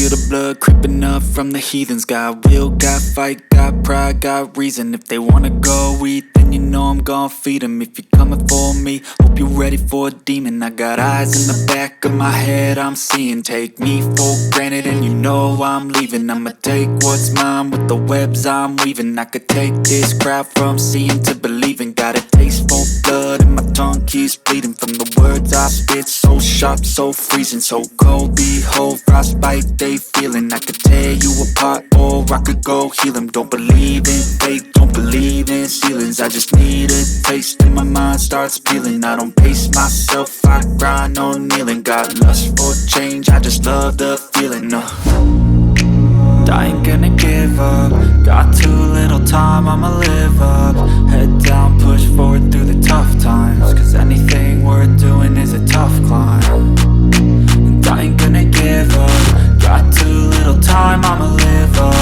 feel the blood creeping up from the heathens. Got will, got fight, got pride, got reason. If they wanna go eat, then you know I'm gon' feed them. If you're coming for me, hope you're ready for a demon. I got eyes in the back of my head, I'm seeing. Take me for granted and you know I'm leaving. I'ma take what's mine with the webs I'm weaving. I could take this crowd from seeing to believing. Got a taste for blood and my tongue keeps bleeding from the words I spit. So sharp, so freezing, so cold. Behold, frostbite they feeling. I could tear you apart or I could go heal them. Don't believe in fate, don't believe in ceilings. I just need a taste and my mind starts peeling. I don't pace myself, I grind on kneeling. Got lust for change, I just love the feeling. I ain't gonna give up. Got too little time, I'ma live up. Head down, push forward through the tough times. Cause anything worth doing is a tough climb. And I ain't gonna give up. Got too little time, I'ma live up.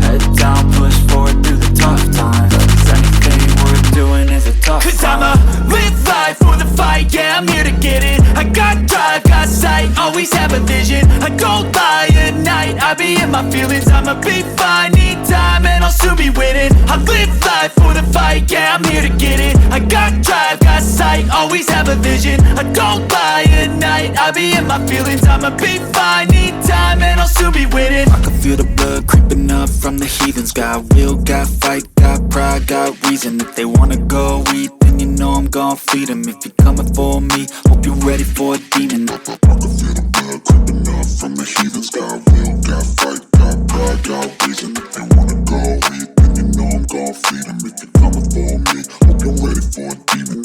Head down, push forward through the tough times. Cause anything worth doing is a tough climb. Cause I'ma live life for the fight, yeah, I'm here to get it. I got drive, got sight, always have a vision. I don't lie at night, I be in my feelings. I'ma be fine, need time and I'll soon be winning. I live life for the fight, yeah, I'm here to get it. I got drive, got sight, always have a vision. I don't lie at night, I be in my feelings. I'ma be fine, need time and I'll soon be winning. I can feel the blood creeping up from the heathens. Got will, got fight, got pride, got reason. If they wanna go eat, then you know I'm gon' feed them. If you're coming for me, hope you're ready for a demon. I can feel the blood creeping up from the heathens. Got will, got fight, got pride, got reason. If they wanna go eat, then you know I'm gon' feed them. If you're coming for me, hope you're ready for a demon.